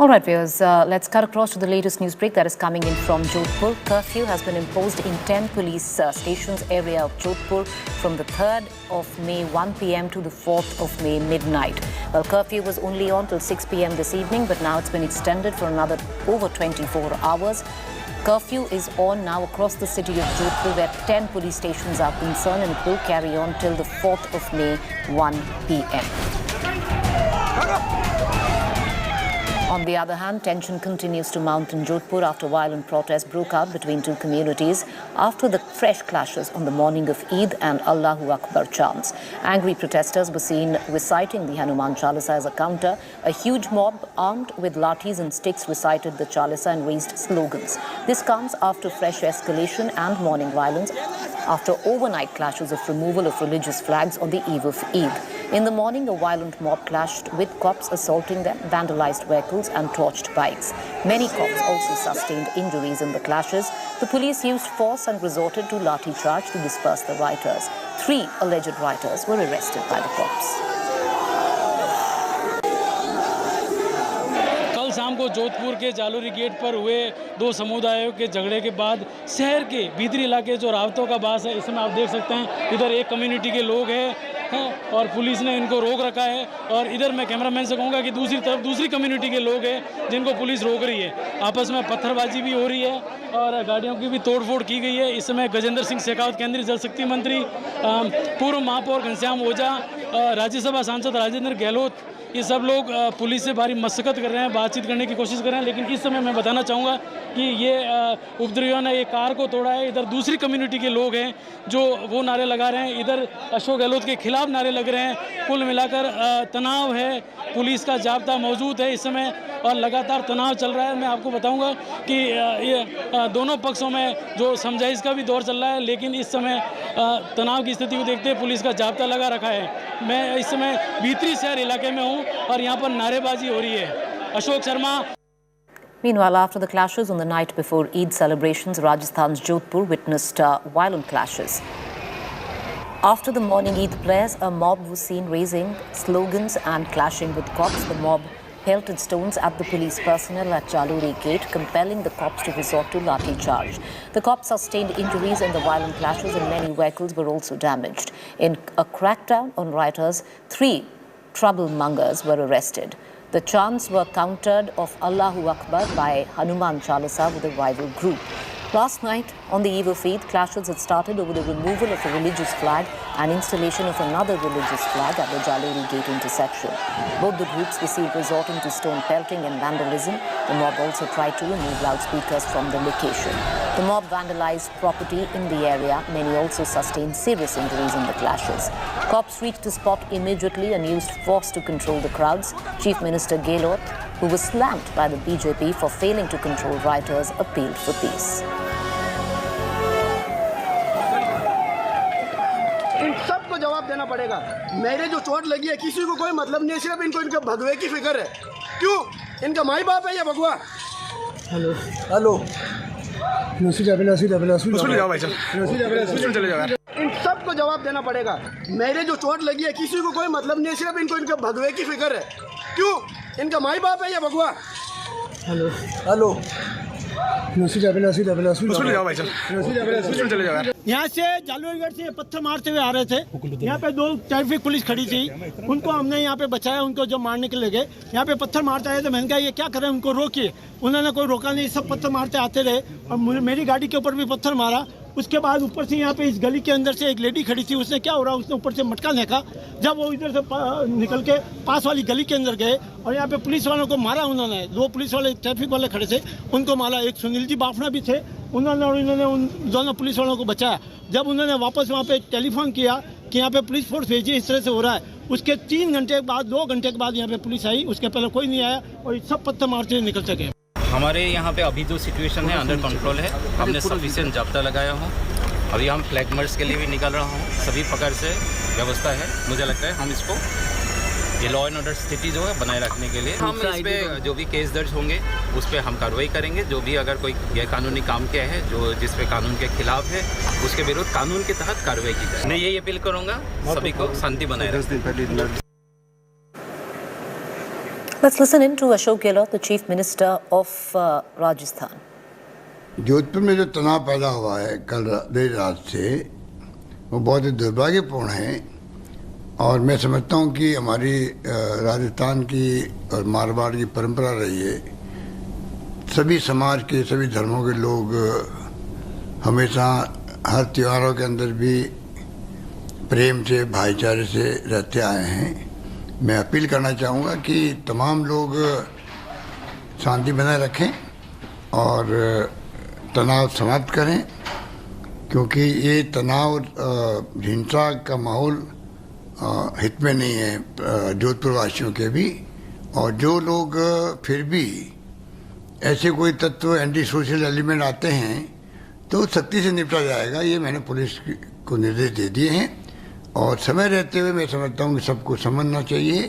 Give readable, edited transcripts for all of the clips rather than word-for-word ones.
All right, viewers, let's cut across to the latest news break that is coming in from Jodhpur. Curfew has been imposed in 10 police stations area of Jodhpur from the 3rd of May 1 p.m. to the 4th of May midnight. Well, curfew was only on till 6 p.m. this evening, but now it's been extended for another over 24 hours. Curfew is on now across the city of Jodhpur, where 10 police stations are concerned, and it will carry on till the 4th of May 1 p.m. On the other hand, tension continues to mount in Jodhpur after violent protests broke out between two communities after the fresh clashes on the morning of Eid and Allahu Akbar chants. Angry protesters were seen reciting the Hanuman Chalisa as a counter. A huge mob armed with lathis and sticks recited the Chalisa and raised slogans. This comes after fresh escalation and morning violence after overnight clashes of removal of religious flags on the eve of Eid. In the morning, a violent mob clashed with cops assaulting them, vandalized vehicles and torched bikes. Many cops also sustained injuries in the clashes. The police used force and resorted to lathi charge to disperse the rioters. 3 alleged rioters were arrested by the cops. कल शाम को जोधपुर के Jalori gate पर हुए दो समुदायों के झगड़े के बाद शहर के भीतरी इलाके जो रावतों का बास है, इसमें आप देख सकते हैं इधर एक कम्युनिटी के लोग हैं और पुलिस ने इनको रोक रखा है, और इधर मैं कैमरामैन से कहूँगा कि दूसरी तरफ दूसरी कम्युनिटी के लोग हैं जिनको पुलिस रोक रही है। आपस में पत्थरबाजी भी हो रही है और गाड़ियों की भी तोड़फोड़ की गई है। इस समय गजेंद्र सिंह शेखावत, केंद्रीय जल शक्ति मंत्री, पूर्व महापौर घनश्याम ओझा, राज्यसभा सांसद राजेंद्र गहलोत, ये सब लोग पुलिस से भारी मशक्कत कर रहे हैं, बातचीत करने की कोशिश कर रहे हैं। लेकिन इस समय मैं बताना चाहूँगा कि ये उपद्रवियों ने एक कार को तोड़ा है। इधर दूसरी कम्युनिटी के लोग हैं जो वो नारे लगा रहे हैं, इधर अशोक गहलोत के खिलाफ नारे लग रहे हैं। कुल मिलाकर तनाव है, पुलिस का जाब्ता मौजूद है इस समय और लगातार तनाव चल रहा है। मैं आपको बताऊंगा कि ये दोनों पक्षों में जो समझाइश का भी दौर चल रहा है, लेकिन इस समय तनाव की स्थिति को देखते हुए पुलिस का जाब्ता लगा रखा है। मैं इस समय भीतरी शहर इलाके में हूँ और यहाँ पर नारेबाजी हो रही है। Ashok Sharma. Meanwhile, after the clashes on the night before Eid celebrations, Rajasthan's Jodhpur witnessed violent clashes. After the morning Eid prayers, a mob was seen raising slogans and clashing with cops. The mob pelted stones at the police personnel at Jaluri Gate, compelling the cops to resort to lathi charge. The cops sustained injuries in the violent clashes and many vehicles were also damaged. In a crackdown on rioters, 3 troublemongers were arrested. The chants were countered of Allahu Akbar by Hanuman Chalisa with a rival group. Last night, on the eve of Eid, clashes had started over the removal of a religious flag and installation of another religious flag at the Jaluri Gate intersection. Both the groups were seen resorting to stone pelting and vandalism. The mob also tried to remove loudspeakers from the location. The mob vandalized property in the area. Many also sustained serious injuries in the clashes. Cops reached the spot immediately and used force to control the crowds. Chief Minister Gehlot, who was slammed by the BJP for failing to control rioters, appealed for peace. इन सबको जवाब देना पड़ेगा। मेरे जो चोट लगी है किसी को कोई मतलब नहीं है, सिर्फ इनको इनके भगवे की फिक्र है। क्यों? इनका माई बाप है या भगवा? हेलो हेलो इन सबको जवाब देना पड़ेगा। मेरे जो चोट लगी है किसी को कोई मतलब नहीं है, सिर्फ इनको इनके भगवे की फिक्र है। क्यों? इनका माई बाप है या भगवा? हेलो हेलो यहाँ से जालूरीगढ़ से पत्थर मारते हुए आ रहे थे। यहाँ पे 2 ट्रैफिक पुलिस खड़ी थी, उनको हमने यहाँ पे बचाया। उनको जब मारने के लगे यहाँ पे पत्थर मारते आए तो मैंने कहा ये क्या कर रहे हैं, उनको रोकिए। उन्होंने कोई रोका नहीं, सब पत्थर मारते आते रहे और मेरी गाड़ी के ऊपर भी पत्थर मारा। उसके बाद ऊपर से यहाँ पे इस गली के अंदर से एक लेडी खड़ी थी, उसने क्या हो रहा, उसने ऊपर से मटका फेंका। जब वो इधर से निकल के पास वाली गली के अंदर गए और यहाँ पे पुलिस वालों को मारा उन्होंने। 2 पुलिस वाले ट्रैफिक वाले खड़े थे, उनको मारा। एक सुनील जी बाफना भी थे, उन्होंने और इन्होंने उन दोनों पुलिस वालों को बचाया। जब उन्होंने वापस वहाँ पे टेलीफोन किया कि यहाँ पे पुलिस फोर्स भेजिए, इस तरह से हो रहा है, उसके 3 घंटे के बाद 2 घंटे के बाद यहाँ पे पुलिस आई। उसके पहले कोई नहीं आया और सब पत्थर मारते हुए निकल सके। हमारे यहाँ पे अभी जो सिचुएशन है अंडर कंट्रोल है। हमने सफिशिएंट जाब्ता लगाया हूँ। अभी हम फ्लैग मार्च के लिए भी निकल रहा हूँ। सभी प्रकार से व्यवस्था है। मुझे लगता है हम इसको ये लॉ एंड ऑर्डर स्थिति जो है बनाए रखने के लिए हम इस पे जो भी केस दर्ज होंगे उस पे हम कार्रवाई करेंगे। जो भी अगर कोई गैरकानूनी काम किया है जो जिस पे कानून के खिलाफ है उसके विरुद्ध कानून के तहत कार्रवाई की जाए। मैं यही अपील करूँगा सभी को शांति बनाए रखें। Let's listen in to Ashok Gehlot, the Chief Minister of Rajasthan. Jodhpur में जो तनाव पैदा हुआ है कल देर रात से, वो बहुत ही दुर्भाग्यपूर्ण है। और मैं समझता हूँ कि हमारी राजस्थान की और मारवाड़ की परंपरा रही है, सभी समाज के सभी धर्मों के लोग हमेशा हर त्योहारों के अंदर भी प्रेम से भाईचारे से रहते आए हैं। मैं अपील करना चाहूँगा कि तमाम लोग शांति बनाए रखें और तनाव समाप्त करें, क्योंकि ये तनाव हिंसा का माहौल हित में नहीं है जोधपुर वासियों के भी। और जो लोग फिर भी ऐसे कोई तत्व एंटी सोशल एलिमेंट आते हैं तो सख्ती से निपटा जाएगा, ये मैंने पुलिस को निर्देश दे दिए हैं। और समय रहते हुए मैं समझता हूँ कि सबको समझना चाहिए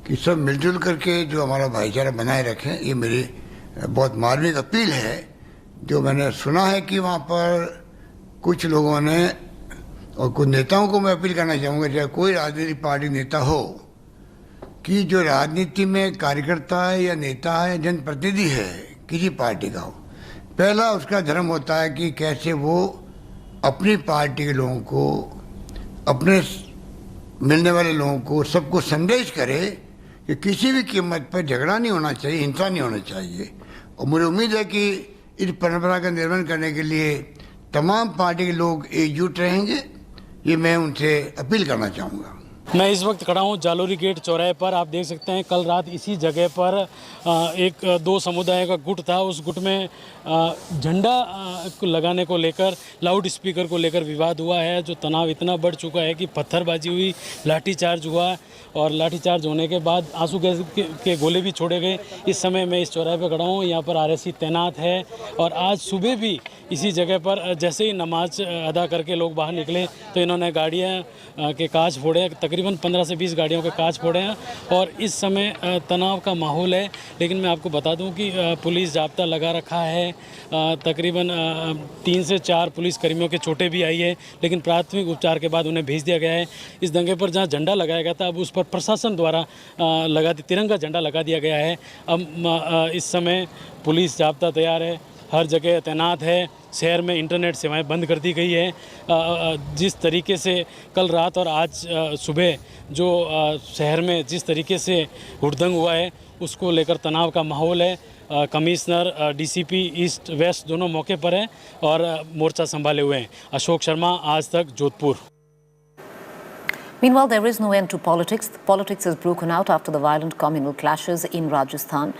कि सब मिलजुल करके जो हमारा भाईचारा बनाए रखें, ये मेरी बहुत मार्मिक अपील है। जो मैंने सुना है कि वहाँ पर कुछ लोगों ने और कुछ नेताओं को मैं अपील करना चाहूँगा, चाहे कोई राजनीतिक पार्टी नेता हो, कि जो राजनीति में कार्यकर्ता है या नेता है, जनप्रतिनिधि है किसी पार्टी का हो, पहला उसका धर्म होता है कि कैसे वो अपनी पार्टी के लोगों को, अपने मिलने वाले लोगों को, सबको संदेश करे कि किसी भी कीमत पर झगड़ा नहीं होना चाहिए, हिंसा नहीं होना चाहिए। और मुझे उम्मीद है कि इस परंपरा का निर्वहन करने के लिए तमाम पार्टी के लोग एकजुट रहेंगे, ये मैं उनसे अपील करना चाहूँगा। मैं इस वक्त खड़ा हूँ जालोरी गेट चौराहे पर। आप देख सकते हैं कल रात इसी जगह पर एक दो समुदाय का गुट था। उस गुट में झंडा लगाने को लेकर, लाउड स्पीकर को लेकर विवाद हुआ है, जो तनाव इतना बढ़ चुका है कि पत्थरबाजी हुई, लाठीचार्ज हुआ और लाठीचार्ज होने के बाद आंसू गैस के गोले भी छोड़े गए। इस समय मैं इस चौराहे पर खड़ा हूँ, यहाँ पर आरएससी तैनात है। और आज सुबह भी इसी जगह पर जैसे ही नमाज अदा करके लोग बाहर निकले तो इन्होंने गाड़ियाँ के कांच फोड़े, तकरीबन 15 से 20 गाड़ियों के कांच फोड़े हैं। और इस समय तनाव का माहौल है। लेकिन मैं आपको बता दूं कि पुलिस जाब्ता लगा रखा है। तकरीबन 3 से 4 पुलिस कर्मियों के चोटें भी आई है, लेकिन प्राथमिक उपचार के बाद उन्हें भेज दिया गया है। इस दंगे पर जहां झंडा लगाया गया था, अब उस पर प्रशासन द्वारा तिरंगा झंडा लगा दिया गया है। अब इस समय पुलिस जाब्ता तैयार है, हर जगह तैनात है। शहर में इंटरनेट सेवाएं बंद कर दी गई है। जिस तरीके से कल रात और आज सुबह जो शहर में जिस तरीके से हुड़दंग हुआ है, उसको लेकर तनाव का माहौल है। कमिश्नर, डीसीपी ईस्ट वेस्ट दोनों मौके पर हैं और मोर्चा संभाले हुए हैं। अशोक शर्मा, आज तक, Jodhpur. Meanwhile, there is no end to politics. Politics has broken out after the violent communal clashes in Rajasthan.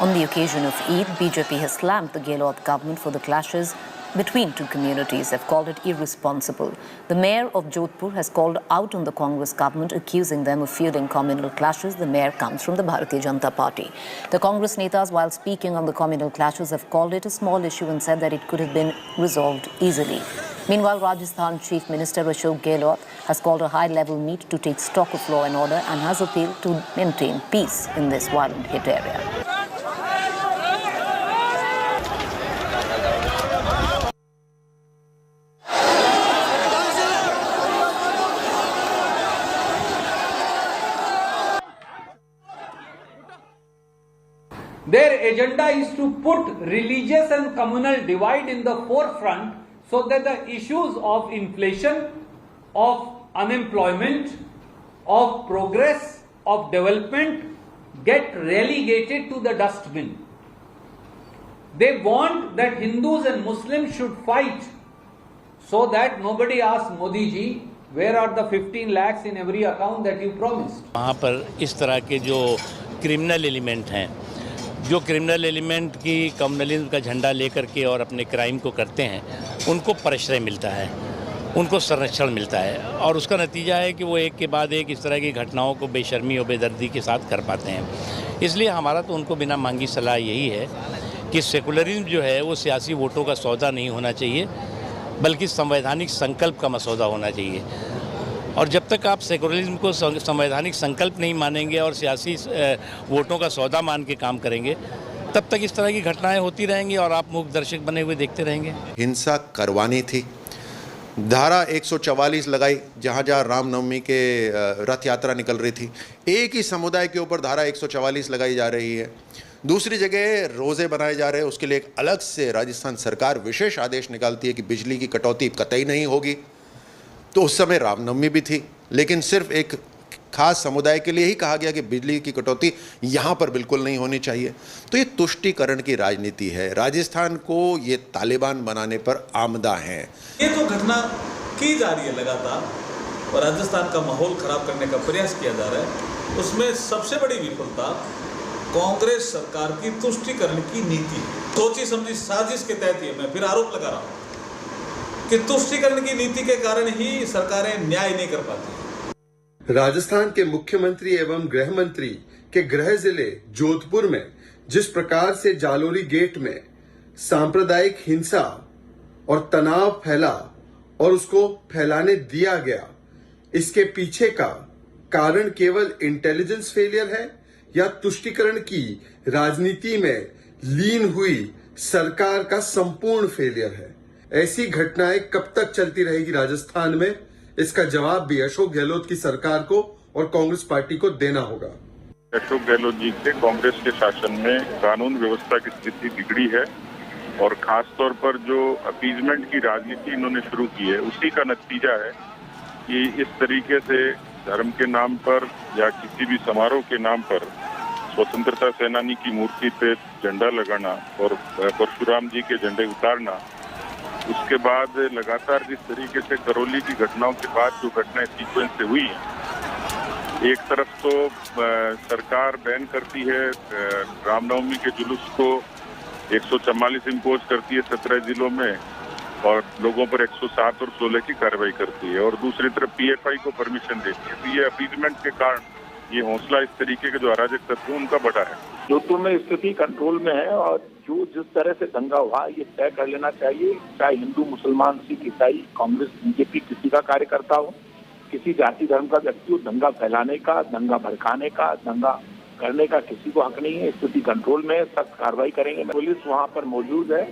On the occasion of Eid, BJP has slammed the Gehlot government for the clashes between two communities. They've called it irresponsible. The mayor of Jodhpur has called out on the Congress government, accusing them of fueling communal clashes. The mayor comes from the Bharatiya Janata Party. The Congress netas, while speaking on the communal clashes, have called it a small issue and said that it could have been resolved easily. Meanwhile, Rajasthan Chief Minister Ashok Gehlot has called a high-level meet to take stock of law and order and has appealed to maintain peace in this violent hit area. Their agenda is to put religious and communal divide in the forefront so that the issues of inflation, of unemployment, of progress, of development get relegated to the dustbin. They want that Hindus and Muslims should fight so that nobody asks Modi ji, where are the 15 lakhs in every account that you promised? वहाँ पर इस तरह के जो criminal element हैं, जो criminal element की communalism का झंडा लेकर के और अपने क्राइम को करते हैं, उनको प्रश्रय मिलता है, उनको संरक्षण मिलता है। और उसका नतीजा है कि वो एक के बाद एक इस तरह की घटनाओं को बेशर्मी और बेदर्दी के साथ कर पाते हैं। इसलिए हमारा तो उनको बिना मांगी सलाह यही है कि सेकुलरिज्म जो है वो सियासी वोटों का सौदा नहीं होना चाहिए, बल्कि संवैधानिक संकल्प का मसौदा होना चाहिए। और जब तक आप सेकुलरिज्म को संवैधानिक संकल्प नहीं मानेंगे और सियासी वोटों का सौदा मान के काम करेंगे, तब तक इस तरह की घटनाएं होती रहेंगी और आप मूक दर्शक बने हुए देखते रहेंगे। हिंसा करवानी थी धारा 144 लगाई जहाँ जहाँ रामनवमी के रथ यात्रा निकल रही थी, एक ही समुदाय के ऊपर धारा 144 लगाई जा रही है। दूसरी जगह रोज़े बनाए जा रहे हैं, उसके लिए एक अलग से राजस्थान सरकार विशेष आदेश निकालती है कि बिजली की कटौती कतई नहीं होगी। तो उस समय रामनवमी भी थी, लेकिन सिर्फ एक खास समुदाय के लिए ही कहा गया कि बिजली की कटौती यहाँ पर बिल्कुल नहीं होनी चाहिए। तो ये तुष्टीकरण की राजनीति है। राजस्थान को ये तालिबान बनाने पर आमदा हैं। ये जो घटना की जा रही है लगातार और राजस्थान का माहौल खराब करने का प्रयास किया जा रहा है, उसमें सबसे बड़ी विफलता कांग्रेस सरकार की तुष्टीकरण की नीति। सोची समझी साजिश के तहत ही मैं फिर आरोप लगा रहा हूँ कि तुष्टीकरण की नीति के कारण ही सरकारें न्याय नहीं कर पाती। राजस्थान के मुख्यमंत्री एवं गृह मंत्री के गृह जिले जोधपुर में जिस प्रकार से जालोरी गेट में सांप्रदायिक हिंसा और तनाव फैला और उसको फैलाने दिया गया, इसके पीछे का कारण केवल इंटेलिजेंस फेलियर है या तुष्टीकरण की राजनीति में लीन हुई सरकार का संपूर्ण फेलियर है। ऐसी घटनाएं कब तक चलती रहेगी राजस्थान में, इसका जवाब भी अशोक गहलोत की सरकार को और कांग्रेस पार्टी को देना होगा। अशोक गहलोत जी के कांग्रेस के शासन में कानून व्यवस्था की स्थिति बिगड़ी है और खासतौर पर जो अपीजमेंट की राजनीति इन्होंने शुरू की है, उसी का नतीजा है कि इस तरीके से धर्म के नाम पर या किसी भी समारोह के नाम पर स्वतंत्रता सेनानी की मूर्ति पे झंडा लगाना और परशुराम जी के झंडे उतारना, उसके बाद लगातार जिस तरीके से करौली की घटनाओं के बाद जो घटनाएं सीक्वेंस से हुई, एक तरफ तो सरकार बैन करती है रामनवमी के जुलूस को, 144 इम्पोज करती है 17 जिलों में और लोगों पर 107 और 16 की कार्रवाई करती है, और दूसरी तरफ पीएफआई को परमिशन देती है। तो ये अपीजमेंट के कारण ये हौसला इस तरीके के जो अराजक तत्व उनका बढ़ा है। जोधपुर में स्थिति कंट्रोल में है और जो जिस तरह से दंगा हुआ ये तय कर लेना चाहिए, चाहे हिंदू मुसलमान सिख ईसाई कांग्रेस बीजेपी किसी का कार्यकर्ता हो, किसी जाति धर्म का व्यक्ति हो, दंगा फैलाने का, दंगा भड़काने का, दंगा करने का किसी को हक नहीं है। स्थिति कंट्रोल में, सख्त कार्रवाई करेंगे। पुलिस वहाँ पर मौजूद है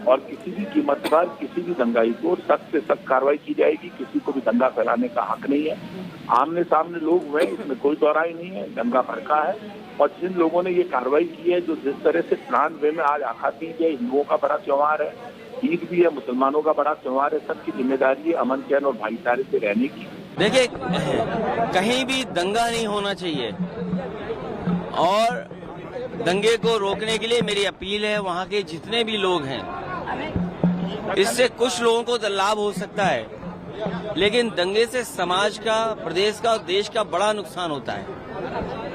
और किसी भी कीमत पर किसी भी दंगाई को सख्त से सख्त कार्रवाई की जाएगी। किसी को भी दंगा फैलाने का हक नहीं है। आमने सामने लोग हुए, इसमें कोई दोहराई नहीं है, दंगा भड़का है। और जिन लोगों ने ये कार्रवाई की है, जो जिस तरह से प्लान वे में आज आखाती है, हिंदुओं का बड़ा त्योहार है, ईद भी है, मुसलमानों का बड़ा त्योहार है, सबकी जिम्मेदारी है अमन चैन और भाईचारे से रहने की। देखिए, कहीं भी दंगा नहीं होना चाहिए और दंगे को रोकने के लिए मेरी अपील है वहाँ के जितने भी लोग हैं, इससे कुछ लोगों को तो लाभ हो सकता है, लेकिन दंगे से समाज का, प्रदेश का और देश का बड़ा नुकसान होता है।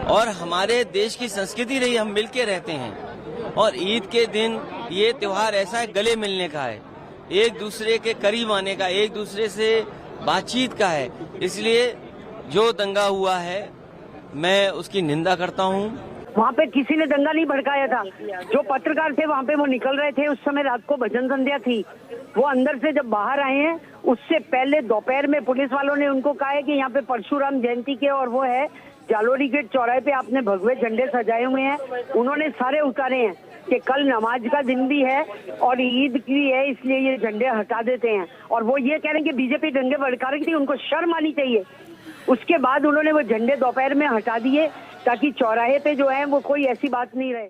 और हमारे देश की संस्कृति रही, हम मिलके रहते हैं और ईद के दिन ये त्योहार ऐसा है, गले मिलने का है, एक दूसरे के करीब आने का, एक दूसरे से बातचीत का है। इसलिए जो दंगा हुआ है मैं उसकी निंदा करता हूँ। वहाँ पे किसी ने दंगा नहीं भड़काया था। जो पत्रकार थे वहाँ पे वो निकल रहे थे, उस समय रात को भजन संध्या थी। वो अंदर से जब बाहर आए हैं, उससे पहले दोपहर में पुलिस वालों ने उनको कहा है कि यहाँ पे परशुराम जयंती के और वो है जालोरी गेट चौराहे पे आपने भगवे झंडे सजाए हुए हैं। उन्होंने सारे उतारे हैं कि कल नमाज का दिन भी है और ईद की है, इसलिए ये झंडे हटा देते हैं। और वो ये कह रहे हैं कि बीजेपी दंगे भड़का रही थी, उनको शर्म आनी चाहिए। उसके बाद उन्होंने वो झंडे दोपहर में हटा दिए ताकि चौराहे पे जो है वो कोई ऐसी बात नहीं रहे।